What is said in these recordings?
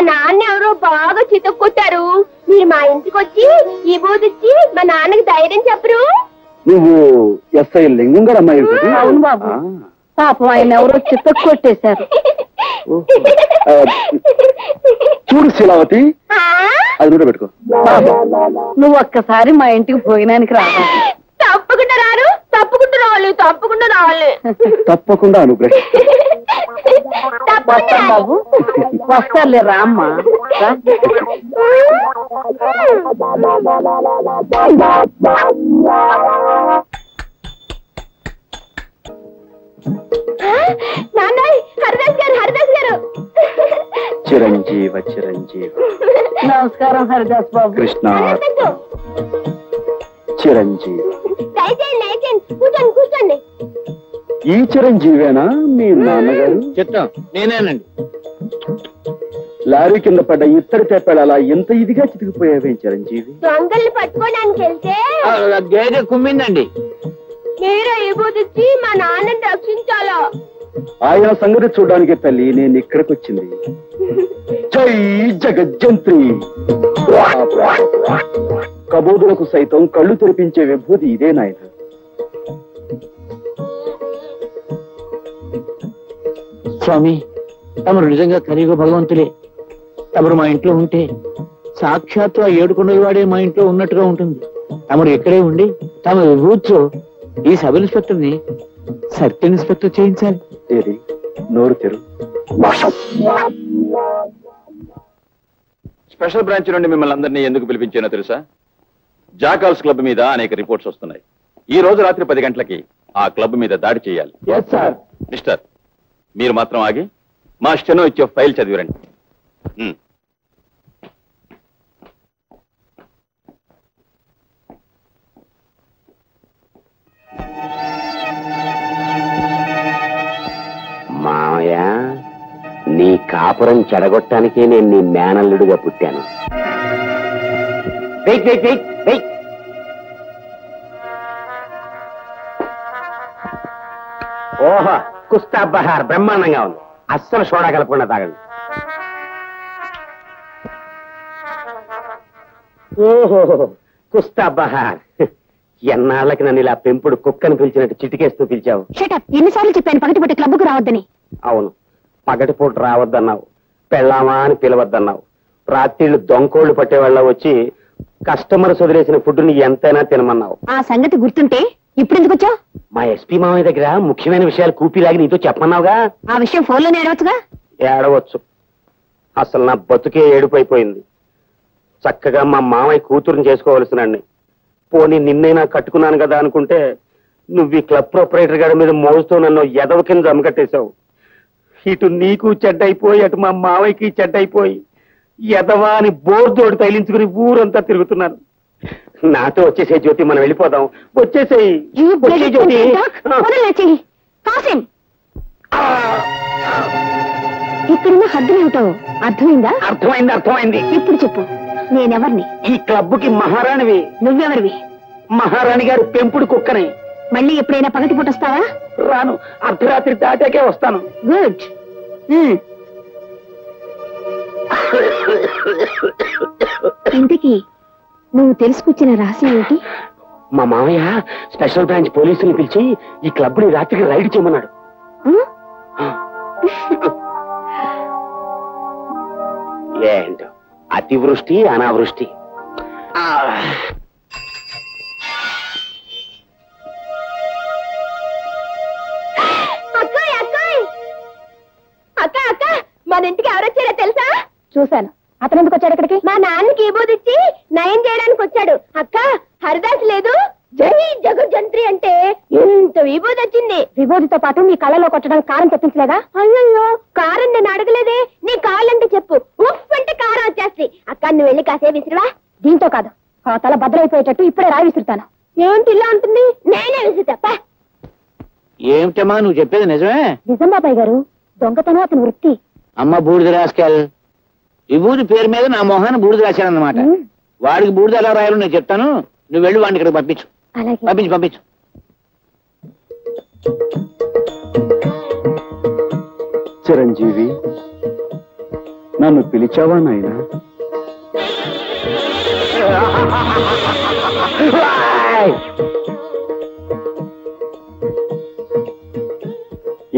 నాన్న ఎవరో బాగా చితక్కొట్టారు. మీరు మా ఇంటికి వచ్చి ఈ బూదిచ్చి మా నాన్నకి ధైర్యం చెప్పరు? నువ్వు ఎస్ఐ లింగం గారు అమ్మాయి? అవును బాబు, పాపం ఆయన ఎవరో చితక్కొట్టేశారు. చూడు శీలావతి, అది కూడా పెట్టుకో. నువ్వు ఒక్కసారి మా ఇంటికి భోజనానికి రావాలి. తప్పకుండా రారు, తప్పకుండా రావాలి, తప్పకుండా రావాలి. తప్పకుండా అనుగ్రహం. వస్తాం బాబు, వస్తారులే రామ్మా. నాన్న, హరిదాస్ గారు, హరిదాస్ గారు. చిరంజీవ చిరంజీవ. నమస్కారం హరిదాస్ బాబు. కృష్ణ చిరంజీవి. కూర్చోండి కూర్చోండి. ఈ చిరంజీవేనా మీ నాన్నగారు? చెప్తాం, నేనేనండి. లారీ కింద పడ్డ ఇత్తడి తెప్పాడు అలా ఇంత ఇదిగా చితికిపోయావే చిరంజీవి? దొంగల్ని పట్టుకోవడానికి వెళ్తే గేదె కుమ్మిందండి. మీరే ఇబోదిచ్చి మా నాన్నని రక్షించాలా? ఆయన సంగతి చూడడానికి తల్లి నేను ఇక్కడికి వచ్చింది. జై జగజ్జంత్రి. కబోదులకు సైతం కళ్ళు తెరిపించే విభూతి ఇదే నాయన. స్వామి, తమరు నిజంగా కలియుగ భగవంతులే. తమరు మా ఇంట్లో ఉంటే సాక్షాత్తు ఆ ఏడుకొండల వాడే మా ఇంట్లో ఉన్నట్టుగా ఉంటుంది. తమరు ఇక్కడే ఉండి తమ విభూతితో ఈ సబ్ ఇన్స్పెక్టర్ ని సర్కిల్ ఇన్స్పెక్టర్ చేయించాలి. ఏది నోరు తెరు. స్పెషల్ బ్రాంచ్ నుండి మిమ్మల్ని అందరినీ ఎందుకు పిలిపించానో తెలుసా? జాకాల్స్ క్లబ్ మీద అనేక రిపోర్ట్స్ వస్తున్నాయి. ఈ రోజు రాత్రి 10 గంటలకి ఆ క్లబ్ మీద దాడి చేయాలి. మిస్టర్, మీరు మాత్రం ఆగి మా స్టెనో ఇచ్చే ఫైల్ చదివిరండి. మామయ్య, నీ కాపురం చెడగొట్టడానికే నేను నీ మేనల్లుడిగా పుట్టాను. Wait wait wait wait. ఓహో, కుస్తా బహార్ బ్రహ్మాండంగా ఉంది. అస్సలు సోడా కలపకుండా తాగండి. ఓహో, కుస్తా బహార్. ఎన్నాళ్ళకి నన్ను ఇలా పెంపుడు కుక్కను పిలిచినట్టు చిటికేస్తూ పిలిచావు. ఎన్నిసార్లు చెప్పాను పగటిపూట క్లబ్కు రావద్దని? అవును, పగటిపూట రావద్దన్నావు, పెళ్ళామా అని పిలవద్దన్నావు. రాత్రిళ్ళు దొంకోళ్లు పట్టేవాళ్ళ వచ్చి కస్టమర్స్ వదిలేసిన ఫుడ్ని ఎంతైనా తినమన్నావు. ఆ సంగతి గుర్తుంటే ఇప్పుడు ఎందుకు వచ్చావు? మా ఎస్పీ మామయ్య దగ్గర ముఖ్యమైన విషయాలు కూపిలాగి నీతో చెప్పమన్నావుగా. ఆ విషయం ఫోన్లోనే ఏడవచ్చుగా. ఏడవచ్చు. అసలు నా బతుకే ఏడుపైపోయింది. చక్కగా మా మామయ్య కూతురుని చేసుకోవలసినండి. పోనీ నిన్నైనా కట్టుకున్నాను కదా అనుకుంటే నువ్వు ఈ క్లబ్ ప్రొపరేటర్ గారి మీద మోజుతో నన్ను ఎదవ కింద జమకట్టేశావు. ఇటు నీకు చెడ్డైపోయి అటు మా మావయ్యకి చెడ్డైపోయి ఎదవా అని బోర్దోడు తగిలించుకుని ఊరంతా తిరుగుతున్నాను. నాతో వచ్చేసే జ్యోతి, మనం వెళ్ళిపోదాం. వచ్చేసేయి జ్యోతి. ఇక్కడున్న హద్దులేమిటో అర్థమైందా? అర్థమైంది అర్థమైంది. ఇప్పుడు చెప్పు, నేనెవరిని? ఈ క్లబ్కి మహారాణివి. నువ్వెవరివి? మహారాణి గారి పెంపుడు కుక్కని. మళ్ళీ ఎప్పుడైనా పగటి పూట వస్తావా? రాను, అర్ధరాత్రి దాటాకే వస్తాను. గుడ్. ఇంతకీ నువ్వు తెలుసుకొచ్చిన రహస్యం ఏంటి? మా మామయ్య స్పెషల్ బ్రాంచ్ పోలీసుని పిలిచి ఈ క్లబ్ ని రాత్రికి రైడ్ చేయమన్నాడు. ఏంటో అతివృష్టి అనావృష్టి. అక్క అక్క, మన ఇంటికి ఎవరొచ్చారో తెలుసా? చూశాను. అతను ఎందుకు వచ్చాడు ఇక్కడికి? మా నాన్నకి ఇచ్చి నయం చేయడానికి వచ్చాడు. అక్క, హరిదాస్ లేదు, జై జగజ్జంత్రి అంటే ఎంత విభూతి వచ్చింది. విభూతితో పాటు నీ కళ్ళలో కొట్టడానికి కారం చెప్పించలేదా? అయ్యో, కారం నేను అడగలేదే. నీ కావాలంటే చెప్పు, ఉఫ్ అంటే కారం వచ్చేస్తుంది. అక్క, నువ్వు వెళ్ళి కాసే విసిరివా? దీంతో కాదు, ఆ తల భద్రైపోయేటట్టు ఇప్పుడే రాయి విసురుతాను. ఏంటి ఇలా ఉంటుంది? నేనే విసురుతా. ఏమిటమ్మా నువ్వు చెప్పేది నిజమే? నిజం బాబాయ్ గారు, దొంగతనం అతని వృత్తి. అమ్మ బూడిద రాసుకెళ్. విభూతి పేరు మీద నా మొహాన్ని బూడిద రాశానన్నమాట. వాడికి బూడిద ఎలా రాయాలో నేను చెప్తాను, నువ్వు వెళ్ళి వాడిని ఇక్కడ పంపించు. పంపించు పంపించు. చిరంజీవి, నన్ను పిలిచావా నాయనా?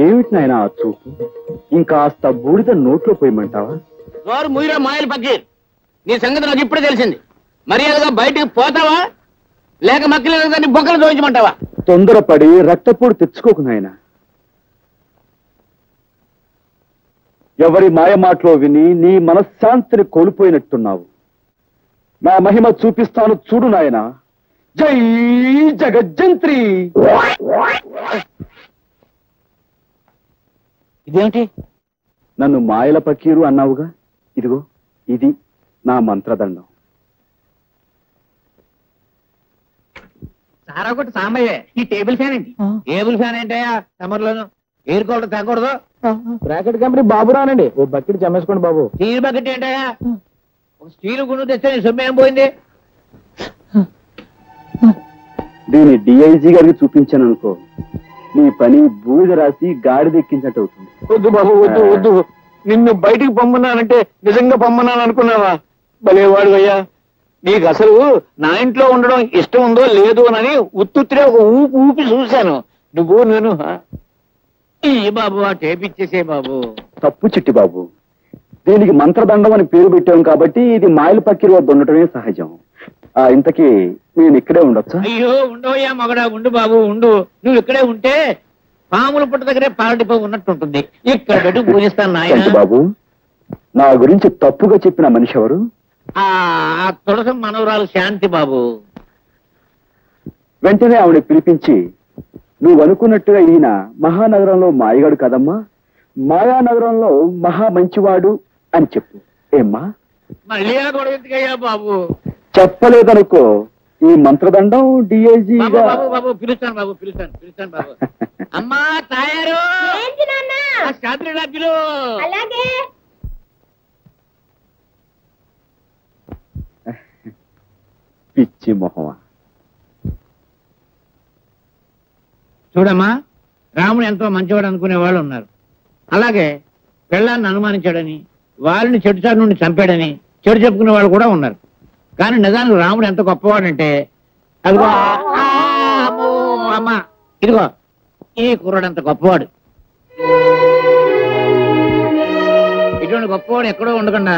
ఏమిటి నాయనా ఆ చూపు? ఇంకాస్త బూడిద నోట్లో పోయమంటావా? నోరు ముయిరా మాయలు పక్కీర్, నీ సంగతి నాకు ఇప్పుడే తెలిసింది. మర్యాదగా బయటికి పోతావా లేక మక్కలు దాన్ని బొక్కలు దోయించమంటావా? తొందరపడి రక్తపోటు తెచ్చుకోకు నాయనా. ఎవరి మాయ మాటలో విని నీ మనశ్శాంతిని కోల్పోయినట్టున్నావు. నా మహిమ చూపిస్తాను చూడు నాయనా. జై జగజ్జంత్రి. ఇదేమిటి? నన్ను మాయల పకీరు అన్నావుగా, ఇదిగో ఇది నా మంత్రదండం. సారా కొట్టి సాంబయ్యే, ఈ టేబుల్ ఫ్యాన్ ఏంటి? టేబుల్ ఫ్యాన్ ఏంటయ్యా సమ్మర్లోను? ఎయిర్ కూలర్ తగ్గకూడదు. బ్రాకెట్ కంపెనీ బాబు రానండి, ఓ బకెట్ జమ్మేసుకోండి బాబు. స్టీల్ బకెట్ ఏంటయ్యా? ఒక స్టీల్ గుండు తెస్తే నీ సొమ్ము ఏం పోయింది? దీన్ని డిఐజీ గారికి చూపించాను అనుకో, నీ పని బూడిద రాసి గాడిదెక్కించినట్టు అవుతుంది. వద్దు బాబు, వద్దు వద్దు. నిన్ను బయటికి పంపన్నానంటే నిజంగా పంపన్నాను అనుకున్నావా? భలేవాడు అయ్యా. నీకు అసలు నా ఇంట్లో ఉండడం ఇష్టం ఉందో లేదో అని ఉత్తుత్తిరే ఒక ఊపి ఊపి చూశాను. నువ్వు నేను ఈ బాబు ఆ టేప్ ఇచ్చేసే బాబు. తప్పు చిట్టి బాబు, దీనికి మంత్రదండం అని పేరు పెట్టాం కాబట్టి ఇది మాయల పక్కిరి వద్ద ఉండటమే సహజం. ఇంతకీ నేను ఇక్కడే ఉండొచ్చా? అయ్యో ఉండవయ్యా మగడా, ఉండు బాబు ఉండు. నువ్వు ఇక్కడే ఉంటే పాముల పుట్ట దగ్గరే పాలడిపో ఉన్నట్టుంటుంది. ఇక్కడ పెట్టి పూజిస్తాను నాయన. బాబు, నా గురించి తప్పుగా చెప్పిన మనిషి ఎవరు? ఆ తులసం మనవరాలు శాంతి బాబు. వెంటనే ఆవిడ పిలిపించి, నువ్వు అనుకున్నట్టుగా ఈయన మహానగరంలో మాయగాడు కదమ్మా, మాయానగరంలో మహా మంచివాడు అని చెప్పు. ఏమ్మా? మళ్ళీ ఆ గొడవ ఎందుకయ్యా బాబు? చెప్పలేదనుకో, ఈ మంత్రదండం డిఐజీ. బాబు బాబు పిలుస్తాను బాబు, పిలుస్తాను బాబు. అమ్మా తయారు శాంతి డబ్బులు. అలాగే. పిచ్చి మొహమా. చూడమ్మా, రాముడు ఎంతో మంచివాడు అనుకునే వాళ్ళు ఉన్నారు. అలాగే పెళ్ళాన్ని అనుమానించాడని, వాళ్ళని చెడుచారు నుండి చంపాడని చెడు చెప్పుకునే వాళ్ళు కూడా ఉన్నారు. కానీ నిజానికి రాముడు ఎంత గొప్పవాడంటే, అదిగో అమ్మా ఇదిగో ఈ కుర్రాడు అంత గొప్పవాడు. ఇటువంటి గొప్పవాడు ఎక్కడో ఉండకుండా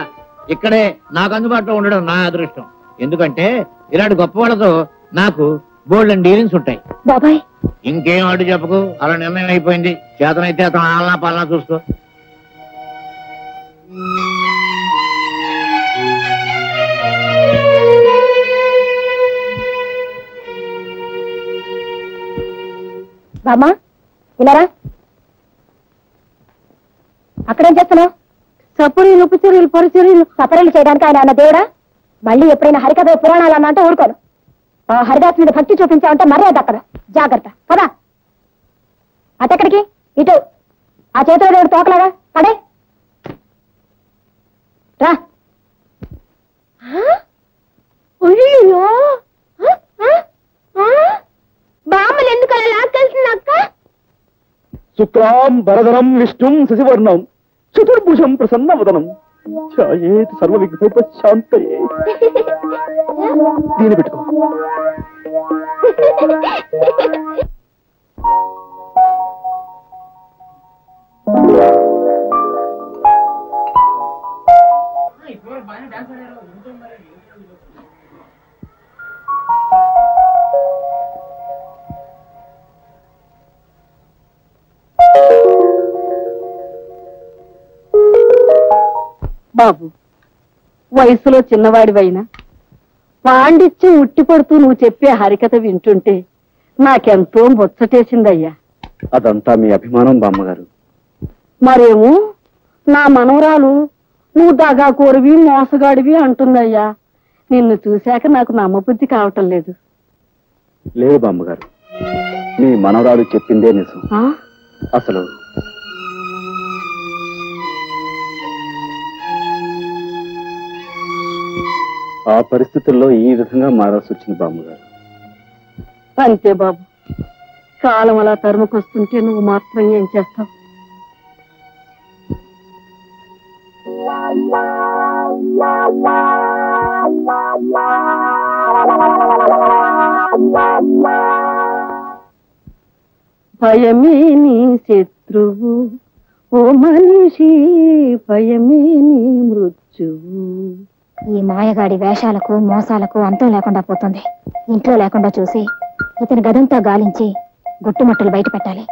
ఇక్కడే నాకు అందుబాటులో ఉండడం నా అదృష్టం. ఎందుకంటే ఇలాంటి గొప్పవాళ్ళతో నాకు బోల్డెన్ డీలింగ్స్ ఉంటాయి. బాబాయ్ ఇంకేం అడ్డు చెప్పకు, అలా నిర్ణయం అయిపోయింది. చేతనైతే అతను ఆలనా పాలనా చూసుకో. బామ్మా ఇలారా. అక్కడేం చేస్తున్నావు? సపురీలు ఉపచర్యలు పరిచర్యలు సపరీలు చేయడానికి ఆయన అన్న దేవుడా? మళ్ళీ ఎప్పుడైనా హరికథ పురాణాలు అన్నా అంటే ఊరుకోను. ఆ హరిదాస్ మీద భక్తి చూపించావంటే మర్యాద అక్కడ. జాగ్రత్త కదా. అటెక్కడికి? ఇటు. ఆ చేతిలో దేవుడు తోకలాగా పడే రా. అయ్యో బామ్మలు ఎందుకు అలా లాక్కెళ్తుంది అక్క? శుక్లాం వరదనం విష్ణుం శశివర్ణం చతుర్భుజం ప్రసన్నవదనం ఛాయేత్ సర్వ విఘ్నోపశాంతయే. దీన్ని పెట్టుకో. బాబు, వయసులో చిన్నవాడివైనా పాండిత్యం ఉట్టిపడుతూ నువ్వు చెప్పే హరికథ వింటుంటే నాకెంతో ముచ్చటేసిందయ్యా. అదంతా మీ అభిమానం బామ్మగారు. మరేమో నా మనవరాలు నువ్వు దగాకోరివి మోసగాడివి అంటుందయ్యా. నిన్ను చూశాక నాకు నమ్మబుద్ధి కావటం లేదు. లేదు బామ్మగారు, మీ మనవరాలు చెప్పిందే నిజం. అసలు ఆ పరిస్థితుల్లో ఈ విధంగా మారాల్సి వచ్చింది బామ్మగారు. అంతే బాబు, కాలం అలా తరుముకొస్తుంటే నువ్వు మాత్రం ఏం చేస్తావు? భయమే నీ శత్రువు ఓ మనిషి, భయమే నీ మృత్యువు. ఈ మాయగాడి వేషాలకు మోసాలకు అంతం లేకుండా పోతుంది. ఇంట్లో లేకుండా చూసి ఇతని గదంతా గాలించి గుట్టుమట్టులు బయట పెట్టాలి.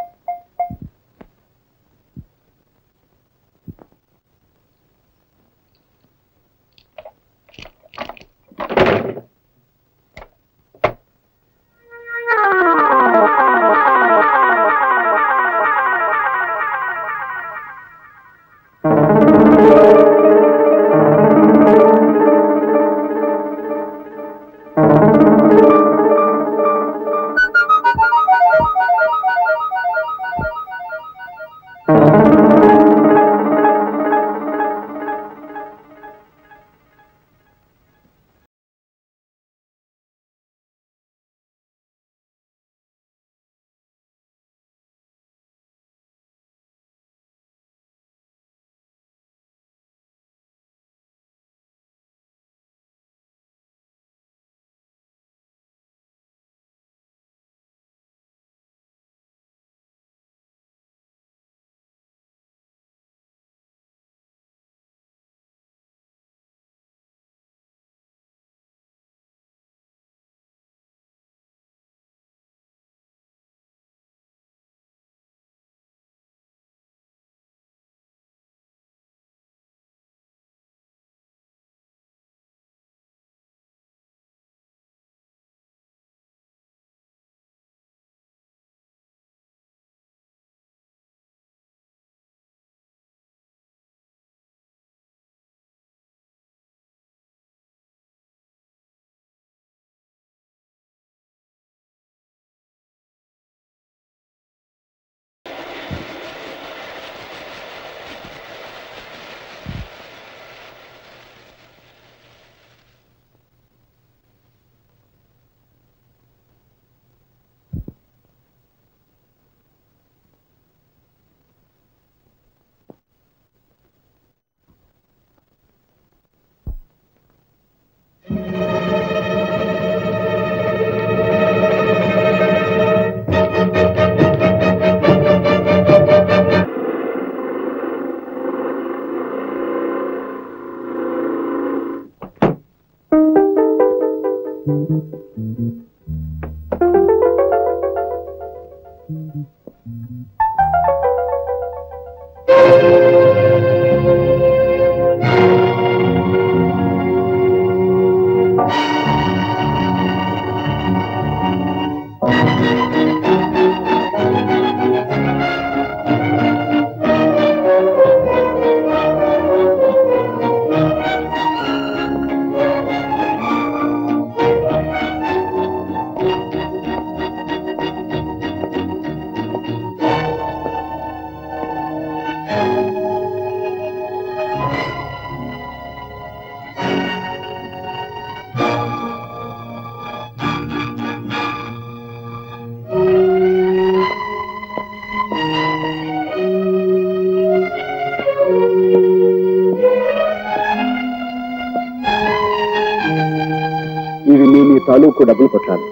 తాలూకు డబ్బులు కొట్టాలి.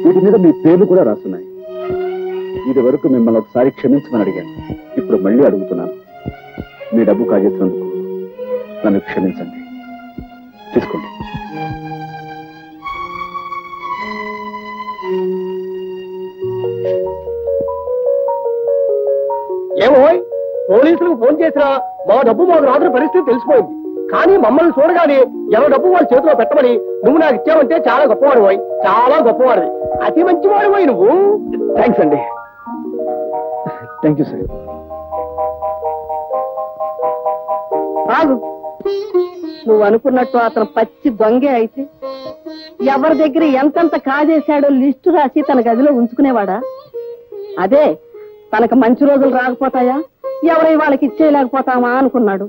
వీటి మీద మీ పేర్లు కూడా రాస్తున్నాయి. ఇది వరకు మిమ్మల్ని ఒకసారి క్షమించమని అడిగాను. ఇప్పుడు మళ్ళీ అడుగుతున్నాను. మీ డబ్బు కాజేసినందుకు నన్ను క్షమించండి. తీసుకోండి. ఏమో పోలీసులకు ఫోన్ చేసినా మా డబ్బు మాకు రాత్రి పరిస్థితి తెలిసిపోయింది. కానీ మమ్మల్ని చూడగానే ఎవరి డబ్బు వాళ్ళ చేతిలో పెట్టమని నువ్వు నాకు ఇచ్చావంటే చాలా గొప్పవాడు పోయి, చాలా గొప్పవాడివి, అతి మంచివాడు పోయి నువ్వు. థ్యాంక్స్ అండి. Thank you sir. ఆగు, నువ్వు అనుకున్నట్టు అతను పచ్చి దొంగే అయితే ఎవరి దగ్గర ఎంతెంత కాజేశాడో లిస్టు రాసి తన గదిలో ఉంచుకునేవాడా? అదే తనకు మంచి రోజులు రాకపోతాయా, ఎవరై వాళ్ళకి ఇచ్చేయలేకపోతామా అనుకున్నాడు.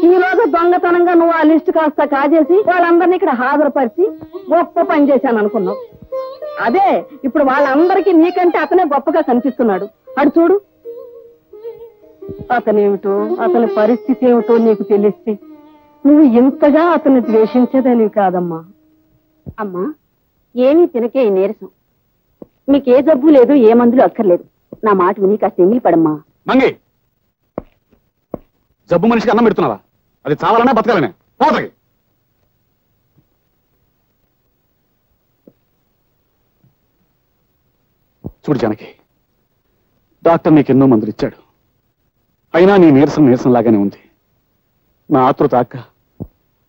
ఈ రోజు దొంగతనంగా నువ్వు ఆ లిస్టు కాస్త కాజేసి వాళ్ళందరినీ ఇక్కడ హాజరుపరిచి గొప్ప పని చేశాను అనుకున్నావు. అదే ఇప్పుడు వాళ్ళందరికీ నీకంటే అతనే గొప్పగా కనిపిస్తున్నాడు. అటు చూడు, అతనేమిటో అతని పరిస్థితి ఏమిటో నీకు తెలిస్తే నువ్వు ఇంతగా అతన్ని ద్వేషించేదని కాదమ్మా. అమ్మా, ఏమీ తినకే ఈ నీరసం. మీకే జబ్బు లేదు, ఏ మందులు అక్కర్లేదు. నా మాట విని కాస్త ఎంగిలి పడమ్మా. మంగి, జబ్బు మనిషికి అన్నం పెడుతున్నావా? అది చావాలనే బతకాలనే? పోతకి చూడు జానకి, డాక్టర్ నీకెన్నో మందులు ఇచ్చాడు. అయినా నీ నీరసం లాగానే ఉంది. నా ఆతృత అక్క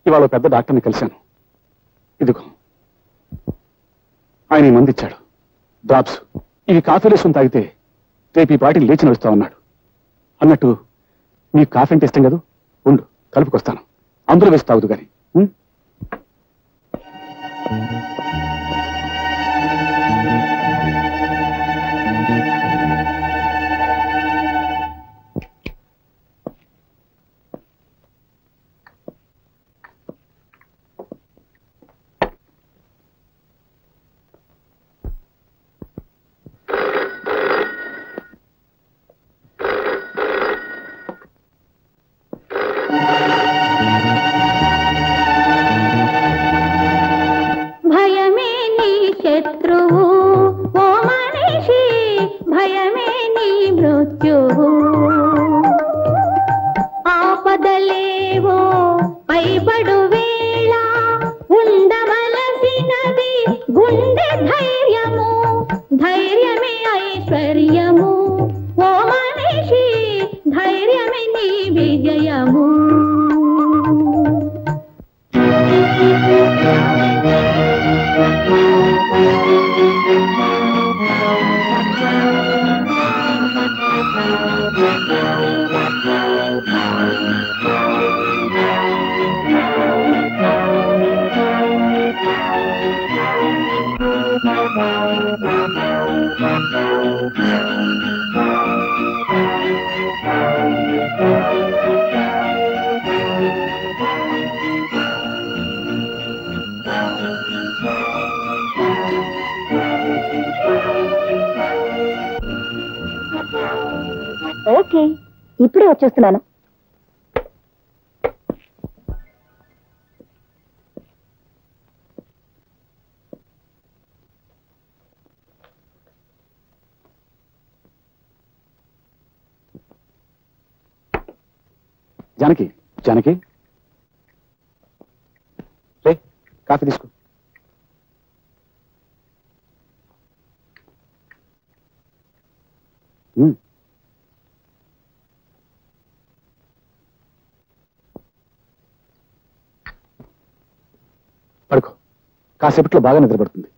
ఇవాళ పెద్ద డాక్టర్ని కలిశాను. ఇదిగో ఆయన ఈ మందు ఇచ్చాడు, డ్రాప్స్. ఇవి కాఫీలో వేసుకుని తాగితే రేపు ఈ పాటికి లేచి నడుస్తా ఉన్నాడు. అన్నట్టు నీకు కాఫీ అంటే ఇష్టం కదా, ఉండు కలుపుకొస్తాను. అందులో వేసి తాగుదు గాని. భయమే నీ శత్రువు ఓ మనిషి, భయమే నీ మృత్యువు. ఆపదలేవో పైబడు వేళ ఉండవలసినది గుండె ధైర్యము. ధైర్యమే ఐశ్వర్యము ఓ మనిషి, ధైర్యమే నీ విజయము. ఓకే, ఇప్పుడే వచ్చేస్తున్నాను. జానకి, జానకి రే కాఫీ తీసుకో. పడుకో, కాసేపట్లో బాగా నిద్రపడుతుంది.